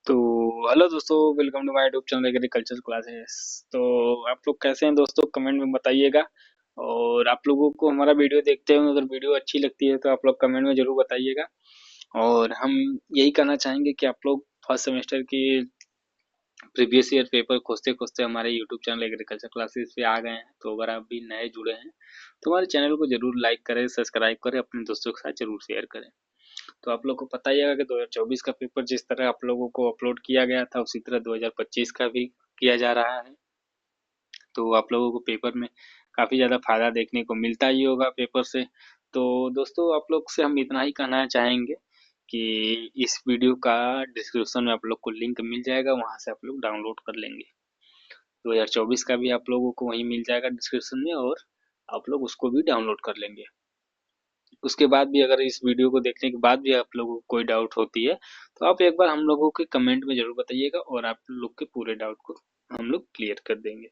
तो हेलो दोस्तों, welcome to my YouTube channel agriculture classes. तो आप लोग कैसे हैं दोस्तों, कमेंट में बताइएगा। और आप लोगों को हमारा वीडियो देखते हैं, अगर वीडियो अच्छी लगती है तो आप लोग कमेंट में जरूर बताइएगा। और हम यही कहना चाहेंगे कि आप लोग फर्स्ट सेमेस्टर की प्रीवियस ईयर पेपर खोजते खोजते हमारे यूट्यूब चैनल एग्रीकल्चर क्लासेस पे आ गए हैं। तो अगर आप भी नए जुड़े हैं तो हमारे चैनल को जरूर लाइक करें, सब्सक्राइब करें, अपने दोस्तों के साथ जरूर शेयर करें। तो आप लोग को पता ही होगा कि 2024 का पेपर जिस तरह आप लोगों को अपलोड किया गया था, उसी तरह 2025 का भी किया जा रहा है। तो आप लोगों को पेपर में काफ़ी ज़्यादा फायदा देखने को मिलता ही होगा पेपर से। तो दोस्तों, आप लोग से हम इतना ही कहना चाहेंगे कि इस वीडियो का डिस्क्रिप्शन में आप लोग को लिंक मिल जाएगा, वहाँ से आप लोग डाउनलोड कर लेंगे। 2024 का भी आप लोगों को वहीं मिल जाएगा डिस्क्रिप्शन में, और आप लोग उसको भी डाउनलोड कर लेंगे। उसके बाद भी अगर इस वीडियो को देखने के बाद भी आप लोगों को कोई डाउट होती है तो आप एक बार हम लोगों के कमेंट में जरूर बताइएगा, और आप लोग के पूरे डाउट को हम लोग क्लियर कर देंगे।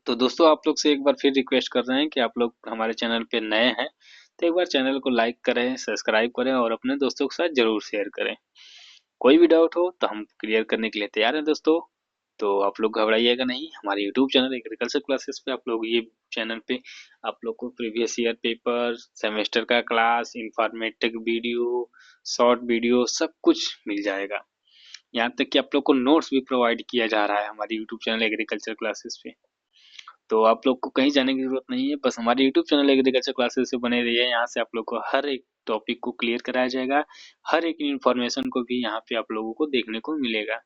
तो दोस्तों, आप लोग से एक बार फिर रिक्वेस्ट कर रहे हैं कि आप लोग हमारे चैनल पे नए हैं तो एक बार चैनल को लाइक करें, सब्सक्राइब करें और अपने दोस्तों के साथ जरूर शेयर करें। कोई भी डाउट हो तो हम क्लियर करने के लिए तैयार हैं दोस्तों। तो आप लोग घबराइएगा नहीं, हमारे यूट्यूब चैनल एग्रीकल्चर क्लासेस पे आप लोग ये चैनल पे आप लोग को प्रीवियस ईयर पेपर, सेमेस्टर का class, informative video, short video सब कुछ मिल जाएगा। यहाँ तक कि आप लोग को नोट्स भी प्रोवाइड किया जा रहा है हमारे यूट्यूब चैनल एग्रीकल्चर क्लासेस पे। तो आप लोग को कहीं जाने की जरूरत नहीं है, बस हमारे यूट्यूब चैनल एग्रीकल्चर क्लासेस से बने रहिए। यहाँ से आप लोग को हर एक टॉपिक को क्लियर कराया जाएगा, हर एक इन्फॉर्मेशन को भी यहाँ पे आप लोगों को देखने को मिलेगा।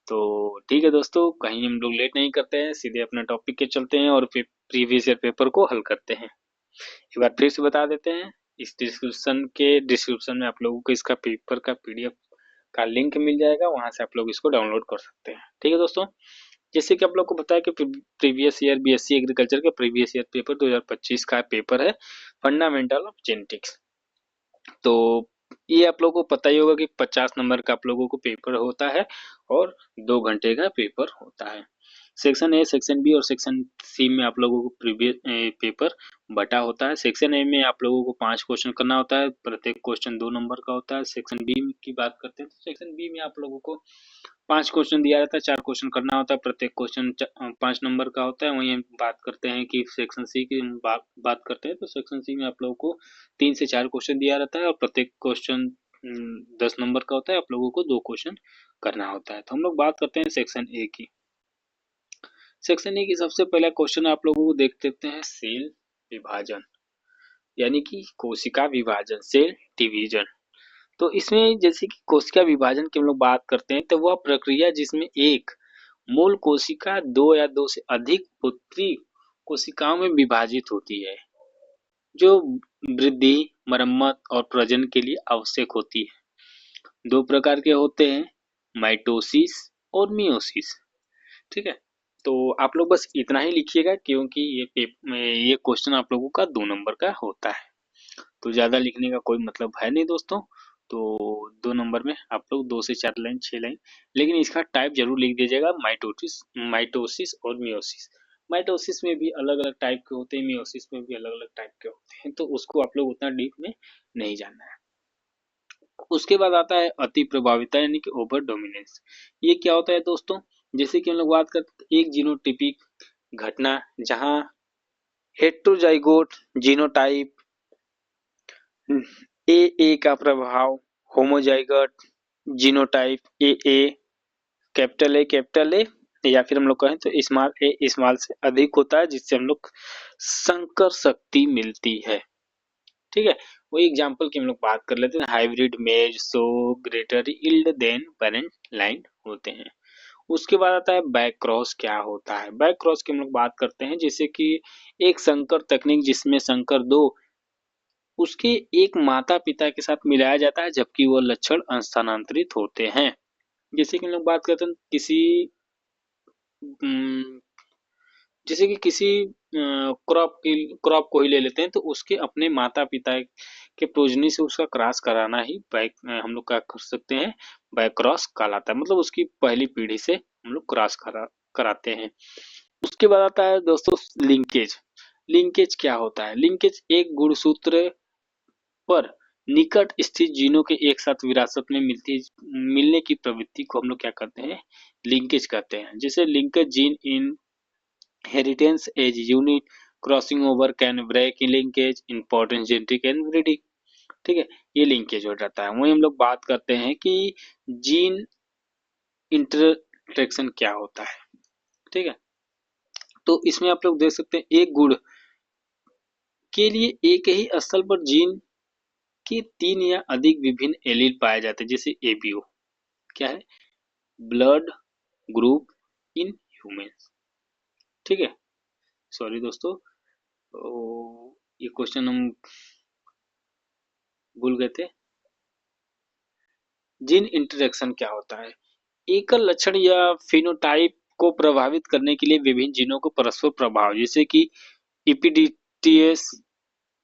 तो ठीक है दोस्तों, कहीं हम लोग लेट नहीं करते हैं, सीधे अपने टॉपिक के चलते हैं और प्रीवियस ईयर पेपर को हल करते हैं। एक बार फिर से बता देते हैं, इस डिस्क्रिप्शन में आप लोगों को इसका पेपर का पीडीएफ का लिंक मिल जाएगा, वहां से आप लोग इसको डाउनलोड कर सकते हैं। ठीक है दोस्तों, जैसे कि आप लोग को बताया कि प्रीवियस ईयर बीएससी एग्रीकल्चर के प्रीवियस ईयर पेपर 2025 का पेपर है फंडामेंटल ऑफ जेनेटिक्स। तो ये आप लोगों को पता ही होगा कि 50 नंबर का आप लोगों को पेपर होता है और 2 घंटे का पेपर होता है। सेक्शन ए, सेक्शन बी और सेक्शन सी में आप लोगों को प्रीवियस पेपर बटा होता है। सेक्शन ए में आप लोगों को 5 क्वेश्चन करना होता है, प्रत्येक क्वेश्चन 2 नंबर का होता है। सेक्शन बी की बात करते हैं तो सेक्शन बी में आप लोगों को 5 क्वेश्चन दिया जाता है, 4 क्वेश्चन करना होता है, प्रत्येक क्वेश्चन 5 नंबर का होता है। वहीं हम बात करते हैं कि सेक्शन सी की बात करते हैं तो सेक्शन सी में आप लोगों को 3 से 4 क्वेश्चन दिया जाता है और प्रत्येक क्वेश्चन 10 नंबर का होता है। आप लोगों को 2 क्वेश्चन करना होता है। तो हम लोग बात करते हैं सेक्शन ए की। सेक्शन ए की सबसे पहला क्वेश्चन आप लोगों को देख लेते हैं, सेल विभाजन यानी कि कोशिका विभाजन, सेल डिवीजन। तो इसमें जैसे कि कोशिका विभाजन की हम लोग बात करते हैं तो वह प्रक्रिया जिसमें एक मूल कोशिका दो या दो से अधिक पुत्री कोशिकाओं में विभाजित होती है, जो वृद्धि, मरम्मत और प्रजनन के लिए आवश्यक होती है। 2 प्रकार के होते हैं, माइटोसिस और मियोसिस। ठीक है, तो आप लोग बस इतना ही लिखिएगा क्योंकि ये क्वेश्चन आप लोगों का 2 नंबर का होता है, तो ज्यादा लिखने का कोई मतलब है नहीं दोस्तों। तो 2 नंबर में आप लोग 2 से 4 लाइन, 6 लाइन, लेकिन इसका टाइप जरूर लिख दीजिएगा, माइटोसिस, माइटोसिस और मियोसिस। माइटोसिस में भी अलग अलग टाइप के होते हैं, मियोसिस में भी अलग अलग टाइप के होते हैं, तो उसको आप लोग उतना डीप में नहीं जानना है। उसके बाद आता है अति प्रभाविता यानी कि ओवर डोमिनेंस। ये क्या होता है दोस्तों, जैसे कि हम लोग बात करते हैं एक जीनोटिपिक घटना जहां हेट्रोजाइगोट जीनोटाइप ए का प्रभाव homozygote genotype A capital A या फिर हम लोग कहें तो स्मॉल से अधिक होता है, जिससे हम लोग संकर शक्ति मिलती है। ठीक है, वही एग्जांपल की हम लोग बात कर लेते हैं, hybrid maize so greater yield than parent line होते हैं। उसके बाद आता है बैक क्रॉस। क्या होता है बैक क्रॉस की हम लोग बात करते हैं, जैसे कि एक संकर तकनीक जिसमें संकर दो उसके एक माता पिता के साथ मिलाया जाता है जबकि वह लक्षण स्थानांतरित होते हैं। जैसे कि हम लोग बात करते हैं उम, जैसे कि किसी क्रॉप को ही ले लेते हैं तो उसके अपने माता पिता के प्रोजनी से उसका क्रॉस कराना ही बैक हम लोग क्या कर सकते हैं, बैक क्रॉस कहलाता है। मतलब उसकी पहली पीढ़ी से हम लोग क्रॉस कराते हैं। उसके बाद आता है दोस्तों लिंकेज। लिंकेज क्या होता है, लिंकेज एक गुणसूत्र पर निकट स्थित जीनों के एक साथ विरासत में मिलने की प्रवृत्ति को हम लोग क्या करते हैं, लिंकेज कहते हैं। जैसे linkage gene inheritance as unit crossing over can break in linkage important genetic and breeding, ठीक है, ये लिंकेज हो जाता है। वही हम लोग बात करते हैं कि जीन इंटरेक्शन क्या होता है, ठीक है। तो इसमें आप लोग देख सकते हैं एक गुण के लिए एक ही स्थल पर जीन के 3 या अधिक विभिन्न एलील पाए जाते हैं, जैसे एबीओ क्या है, ब्लड ग्रुप इन ह्यूमंस, ठीक है। सॉरी दोस्तों, ये क्वेश्चन हम भूल गए थे। जीन इंटरेक्शन क्या होता है, एकल लक्षण या फिनोटाइप को प्रभावित करने के लिए विभिन्न जीनों को परस्पर प्रभाव, जैसे कि इपीडीटीएस,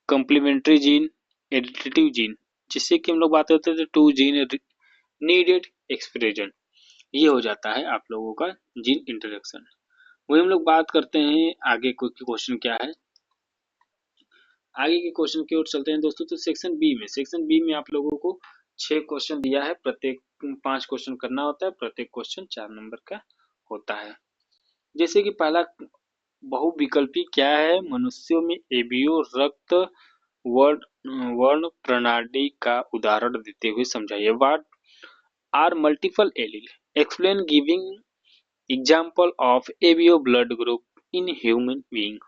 कॉम्प्लीमेंट्री जीन, एडिटिव जीन, जिससे कि हम लोग बात करते थे टू जीन नीडेड एक्सप्रेशन, ये हो जाता है आप लोगों का जीन इंटरेक्शन। वही हम लोग बात करते हैं आगे कोई क्वेश्चन क्या है, आगे के क्वेश्चन की ओर चलते हैं दोस्तों। तो सेक्शन बी में आप लोगों को 6 क्वेश्चन दिया है, प्रत्येक 5 क्वेश्चन करना होता है, प्रत्येक क्वेश्चन 4 नंबर का होता है। जैसे कि पहला बहुविकल्पी क्या है, मनुष्यों में एबीओ रक्त वर्ण प्रणाली का उदाहरण देते हुए समझाइए। What are multiple allele, explain giving example of ABO blood group in human being.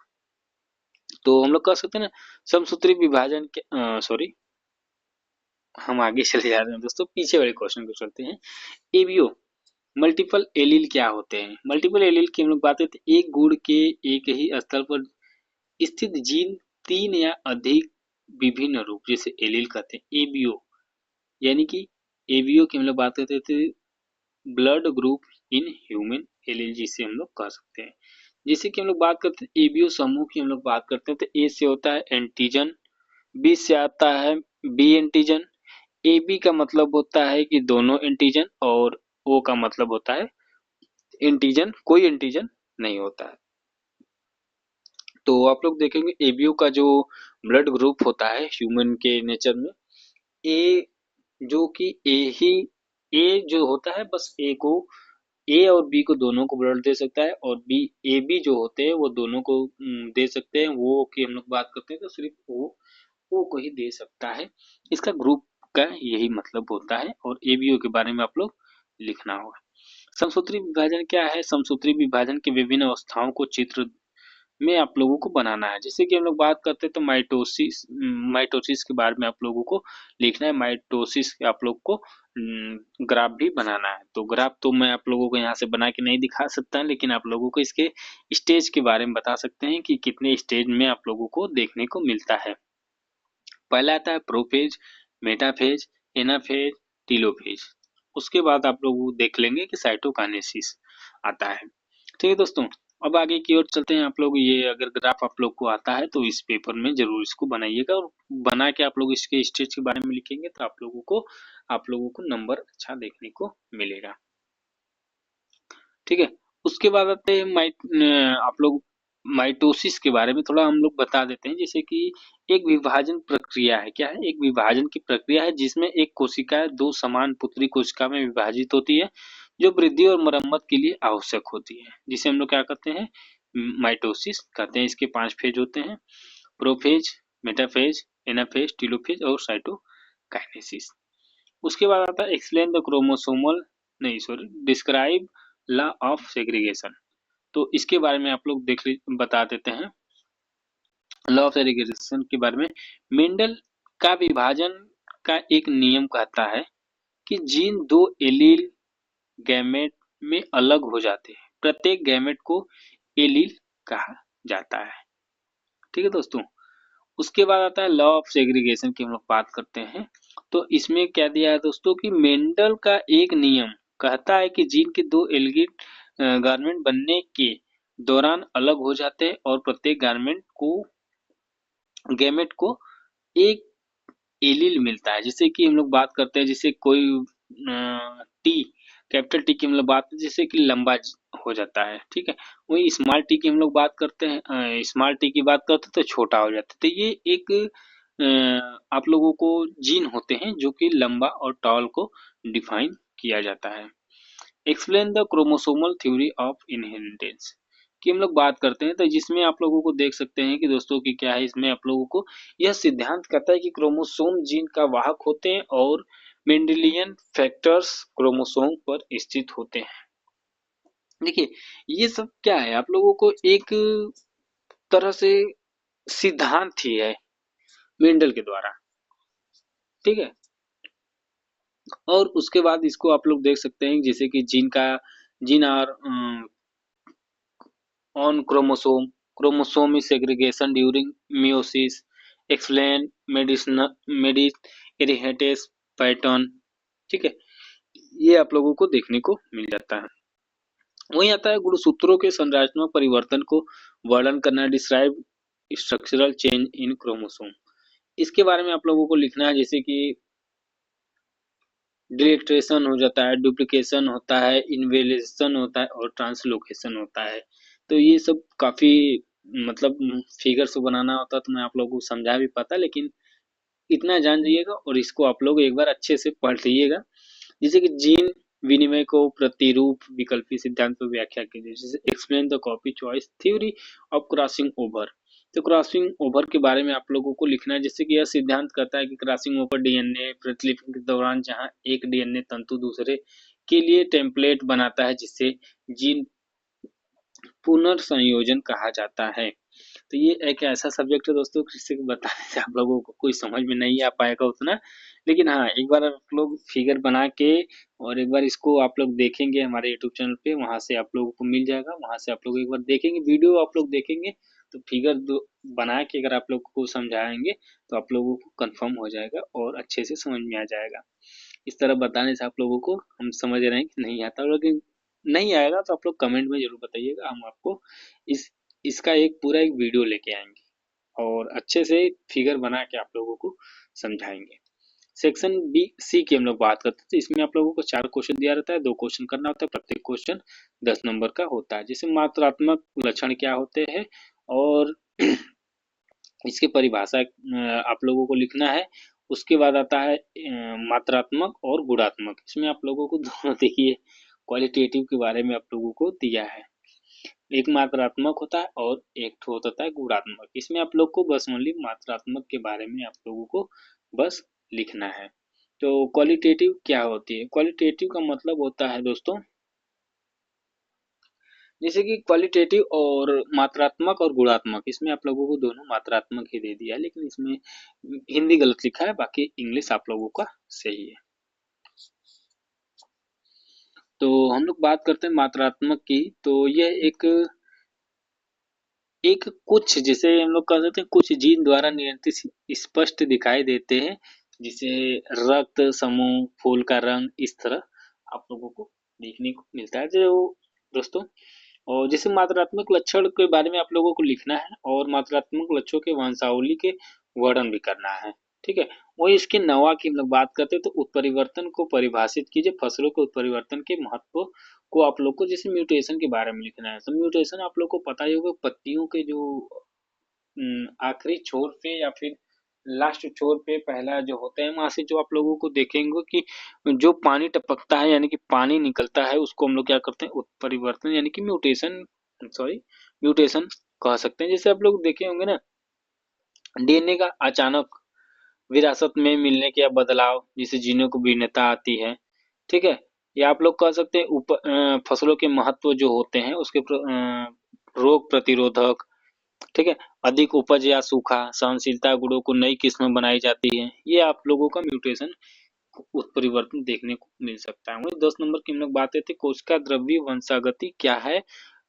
तो हम लोग कह सकते हैं ना समसूत्री विभाजन के, सॉरी हम आगे चले जा रहे हैं दोस्तों, पीछे वाले क्वेश्चन को चलते हैं। एबीओ मल्टीपल एलील क्या होते हैं, मल्टीपल एलील की हम लोग बात करते हैं एक गुण के एक ही स्थल पर स्थित जीन 3 या अधिक विभिन्न रूप, जैसे एलील कहते हैं एबीओ, यानी कि एबीओ की हम लोग बात करते थे blood group in human allele, जिसे हम लोग कह सकते हैं। जैसे कि हम लोग बात करते हैं एबीओ समूह की हम लोग बात करते हैं, तो ए से होता है एंटीजन, बी से आता है बी एंटीजन, ए बी का मतलब होता है कि दोनों एंटीजन, और ओ का मतलब होता है एंटीजन, कोई एंटीजन नहीं होता है। तो आप लोग देखेंगे एबीओ का जो ब्लड ग्रुप होता है ह्यूमन के नेचर में, ए जो कि ए जो होता है बस ए को, ए और बी को दोनों को ब्लड दे सकता है, और बी ए बी जो होते हैं वो दोनों को दे सकते हैं। वो की हम लोग बात करते हैं तो सिर्फ ओ को ही दे सकता है। इसका ग्रुप का यही मतलब होता है, और एबीओ के बारे में आप लोग लिखना होगा। समसूत्री विभाजन क्या है, समसूत्री विभाजन की विभिन्न अवस्थाओं को चित्र में आप लोगों को बनाना है। जैसे कि हम लोग बात करते हैं तो माइटोसिस के बारे में आप लोगों को लिखना है। माइटोसिस आप लोग को ग्राफ भी बनाना है। तो ग्राफ तो मैं आप लोगों को यहाँ से बना के नहीं दिखा सकता, लेकिन आप लोगों को इसके स्टेज के बारे में बता सकते हैं कि कितने स्टेज में आप लोगों को देखने को मिलता है। पहला आता है प्रोफेज, मेटाफेज, एनाफेज, टीलोफेज। उसके बाद आप लोग देख लेंगे कि साइटोकाइनेसिस आता है। ठीक है दोस्तों, अब आगे की ओर चलते हैं। आप लोग ये अगर ग्राफ आप लोग को आता है तो इस पेपर में जरूर इसको बनाइएगा, और बना के आप लोग इसके स्टेज के बारे में लिखेंगे तो आप लोगों को नंबर अच्छा देखने को मिलेगा। ठीक है, उसके बाद आते हैं आप लोग माइटोसिस के बारे में थोड़ा हम लोग बता देते हैं। जैसे कि एक विभाजन प्रक्रिया है, क्या है, एक विभाजन की प्रक्रिया है जिसमें एक कोशिका दो समान पुत्री कोशिका में विभाजित होती है, जो वृद्धि और मरम्मत के लिए आवश्यक होती है, जिसे हम लोग क्या कहते हैं, माइटोसिस कहते हैं। इसके 5 फेज होते हैं, प्रोफेज, मेटाफेज, एनाफेज, टीलोफेज और साइटोकाइनेसिस। उसके बाद आता है एक्सप्लेन द क्रोमोसोमल, नहीं sorry, describe law of segregation. तो इसके बारे में आप लोग बता देते हैं। लॉ ऑफ सेग्रीगेशन के बारे में, मेंडल का विभाजन का एक नियम कहता है कि जीन दो एलील गैमेट में अलग हो जाते हैं, प्रत्येक गैमेट को एलील कहा जाता है। ठीक है दोस्तों, उसके बाद आता है लॉ ऑफ सेग्रीगेशन की हम लोग बात करते हैं। तो इसमें क्या दिया है दोस्तों कि मेंडल का एक नियम कहता है कि जीन के दो एलील गारमेंट बनने के दौरान अलग हो जाते हैं, और प्रत्येक गैमेट को एक एलील मिलता है। जैसे कि हम लोग बात करते हैं, जैसे कोई टी, कैपिटल टी की हम लोग बात, जैसे कि लंबा हो जाता है, ठीक है। वही स्मॉल टी की हम लोग बात करते हैं, स्मॉल टी की बात करते हैं तो छोटा हो जाता है। तो ये एक आप लोगों को जीन होते हैं जो कि लंबा और टॉल को डिफाइन किया जाता है। Explain the chromosomal theory of inheritance की हम लोग बात करते हैं, तो जिसमें आप लोगों को देख सकते हैं कि दोस्तों की क्या है, इसमें आप लोगों को यह सिद्धांत कहता है कि क्रोमोसोम जीन का वाहक होते हैं और मेंडेलियन फैक्टर्स क्रोमोसोम पर स्थित होते हैं। देखिए, ये सब क्या है, आप लोगों को एक तरह से सिद्धांत ही है मेंडल के द्वारा, ठीक है। और उसके बाद इसको आप लोग देख सकते हैं जैसे कि gene are on chromosome, chromosome is segregation during meiosis, explain मेडिहेटेस पैटर्न, ठीक है। ये आप लोगों को देखने को मिल जाता है। वहीं आता है गुणसूत्रों के संरचनात्मक परिवर्तन को वर्णन करना, describe structural change in chromosome. इसके बारे में आप लोगों को लिखना है, जैसे कि डिलिट्रेशन हो जाता है, डुप्लीकेशन होता है, इन्वेलेशन होता है और ट्रांसलोकेशन होता है। तो ये सब काफी मतलब फिगर से बनाना होता तो मैं आप लोगों को समझा भी पाता, लेकिन इतना जान जाइएगा और इसको आप लोग एक बार अच्छे से पढ़ लीजिएगा। जैसे कि जीन विनिमय को प्रतिरूप विकल्पी सिद्धांत पर व्याख्या कीजिए, जैसे explain the copy choice theory of crossing over. तो क्रॉसिंग ओवर के बारे में आप लोगों को लिखना है, जैसे कि यह सिद्धांत कहता है कि क्रॉसिंग ओवर डीएनए प्रतिलिपि के दौरान जहां एक डीएनए तंतु दूसरे के लिए टेम्पलेट बनाता है, जिससे जीन पुनर्संयोजन कहा जाता है। तो ये एक ऐसा सब्जेक्ट है दोस्तों, जिससे बताने से आप लोगों को कोई समझ में नहीं आ पाएगा उतना, लेकिन हाँ, एक बार आप लोग फिगर बना के और एक बार इसको आप लोग देखेंगे हमारे यूट्यूब चैनल पे, वहां से आप लोगों को मिल जाएगा, वहां से आप लोग एक बार देखेंगे वीडियो, आप लोग देखेंगे तो फिगर बना के अगर आप लोग को समझाएंगे तो आप लोगों को कंफर्म हो जाएगा और अच्छे से समझ में आ जाएगा। इस तरह बताने से आप लोगों को हम समझ रहे हैं कि नहीं आता, लेकिन नहीं आएगा तो आप लोग कमेंट में जरूर बताइएगा, हम आपको इस इसका एक पूरा एक वीडियो लेके आएंगे और अच्छे से फिगर बना के आप लोगों को समझाएंगे। सेक्शन बी सी की हम लोग बात करते हैं, तो इसमें आप लोगों को 4 क्वेश्चन दिया रहता है, 2 क्वेश्चन करना होता है, प्रत्येक क्वेश्चन 10 नंबर का होता है। जैसे मात्रात्मक लक्षण क्या होते हैं और इसकी परिभाषा आप लोगों को लिखना है। उसके बाद आता है मात्रात्मक और गुणात्मक। इसमें आप लोगों को दोनों देखिए क्वालिटेटिव के बारे में आप लोगों को दिया है। एक मात्रात्मक होता है और एक ठो होता है गुणात्मक। इसमें आप लोग को बस ओनली मात्रात्मक के बारे में आप लोगों को बस लिखना है। तो क्वालिटेटिव क्या होती है? क्वालिटेटिव का मतलब होता है दोस्तों, जैसे कि क्वालिटेटिव और मात्रात्मक और गुणात्मक, इसमें आप लोगों को दोनों मात्रात्मक ही दे दिया है, लेकिन इसमें हिंदी गलत लिखा है, बाकी इंग्लिश आप लोगों का सही है। तो हम लोग बात करते हैं मात्रात्मक की, तो यह एक कुछ, जैसे हम लोग कह सकते हैं कुछ जीन द्वारा नियंत्रित स्पष्ट दिखाई देते हैं, जिसे रक्त समूह, फूल का रंग, इस तरह आप लोगों को देखने को मिलता है जो दोस्तों। और जैसे मात्रात्मक लक्षण के बारे में आप लोगों को लिखना है और मात्रात्मक लक्षणों के वंशावली के वर्णन भी करना है, ठीक है। वही इसके नवा की हम लोग बात करते हैं, तो उत्परिवर्तन को परिभाषित कीजिए, फसलों के उत्परिवर्तन के महत्व को आप लोग को, जैसे म्यूटेशन के बारे में लिखना है। तो म्यूटेशन आप लोग को पता ही होगा, पत्तियों के जो आखिरी छोर पे या फिर लास्ट छोर पे पहला जो होता है, वहां से जो आप लोगों को देखेंगे कि जो पानी टपकता है यानी कि पानी निकलता है, उसको हम लोग क्या करते हैं, उत्परिवर्तन यानी कि म्यूटेशन, सॉरी म्यूटेशन कह सकते हैं। जैसे आप लोग देखे होंगे ना, डीएनए का अचानक विरासत में मिलने के बदलाव, जिससे जीनों को भिन्नता आती है, ठीक है। या आप लोग कह सकते हैं फसलों के महत्व जो होते हैं उसके रोग प्रतिरोधक, ठीक है, अधिक उपज या सूखा सहनशीलता गुणों को नई किस्में बनाई जाती है। ये आप लोगों का म्यूटेशन उत्परिवर्तन देखने को मिल सकता है। वही 10 नंबर की हम लोग बात करते हैं, कोशिका द्रव्य वंशागति क्या है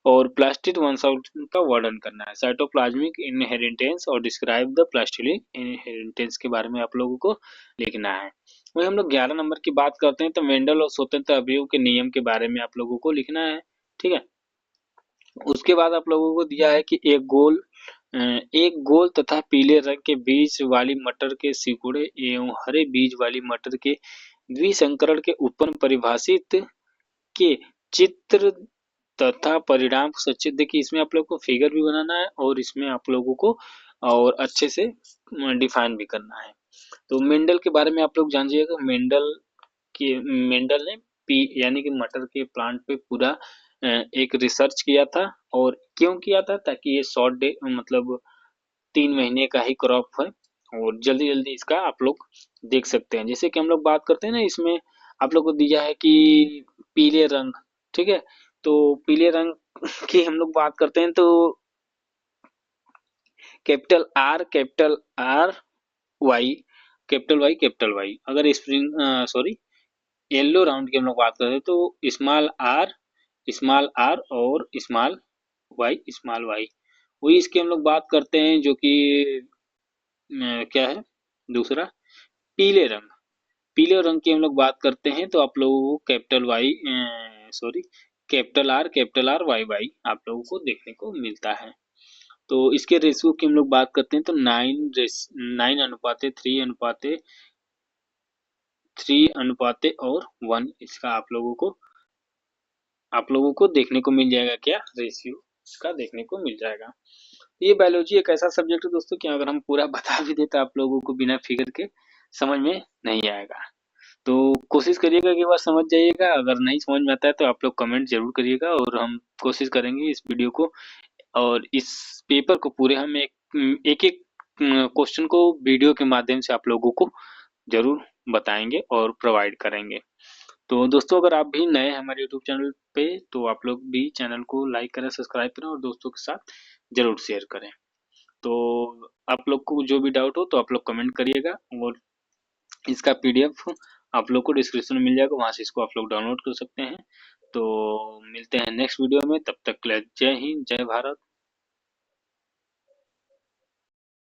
और प्लास्टिड वंशावली का वर्णन करना है। साइटोप्लाज्मिक इनहेरिटेंस और डिस्क्राइब द प्लास्टिड इनहेरिटेंस के बारे में आप लोगों को लिखना है। वही हम लोग 11 नंबर की बात करते हैं, तो मेंडल और स्वतंत्र अवयव के नियम के बारे में आप लोगों को लिखना है, ठीक है। उसके बाद आप लोगों को दिया है कि एक गोल तथा पीले रंग के बीज वाली मटर के सिकुड़े एवं हरे बीज वाली मटर के द्विसंकरण के उत्पन्न परिभाषित के चित्र तथा परिणाम सचित्र। देखिए, इसमें आप लोग को फिगर भी बनाना है और इसमें आप लोगों को और अच्छे से डिफाइन भी करना है। तो मेंडल के बारे में आप लोग जानिएगा। मेंडल ने पी यानी कि मटर के प्लांट पे पूरा एक रिसर्च किया था। और क्यों किया था? ताकि ये शॉर्ट डे मतलब 3 महीने का ही क्रॉप है और जल्दी जल्दी इसका आप लोग देख सकते हैं। जैसे कि हम लोग बात करते हैं ना, इसमें आप लोग को दिया है कि पीले रंग, ठीक है। तो पीले रंग की हम लोग बात करते हैं तो capital R Y, capital Y. अगर स्प्रिंग सॉरी येलो राउंड की हम लोग बात करते हैं तो स्मॉल आर और स्मॉल वाई। वही इसकी हम लोग बात करते हैं जो कि क्या है दूसरा, पीले रंग। पीले रंग की हम लोग बात करते हैं तो आप लोगों को कैपिटल आर वाई वाई आप लोगों को देखने को मिलता है। तो इसके रेशियो की हम लोग बात करते हैं तो 9:3:3:1 इसका आप लोगों को देखने को मिल जाएगा। क्या रेशियो इसका देखने को मिल जाएगा। ये बायोलॉजी एक ऐसा सब्जेक्ट है दोस्तों कि अगर हम पूरा बता भी दें तो आप लोगों को बिना फिगर के समझ में नहीं आएगा। तो कोशिश करिएगा कि एक बार समझ जाइएगा। अगर नहीं समझ में आता है तो आप लोग कमेंट जरूर करिएगा और हम कोशिश करेंगे इस वीडियो को और इस पेपर को पूरे हम एक एक क्वेश्चन को वीडियो के माध्यम से आप लोगों को जरूर बताएंगे और प्रोवाइड करेंगे। तो दोस्तों अगर आप भी नए हैं हमारे यूट्यूब चैनल पे तो आप लोग भी चैनल को लाइक करें, सब्सक्राइब करें और दोस्तों के साथ जरूर शेयर करें। तो आप लोग को जो भी डाउट हो तो आप लोग कमेंट करिएगा और इसका पीडीएफ आप लोग को डिस्क्रिप्शन में मिल जाएगा, वहां से इसको आप लोग डाउनलोड कर सकते हैं। तो मिलते हैं नेक्स्ट वीडियो में, तब तक के लिए जय हिंद, जय भारत।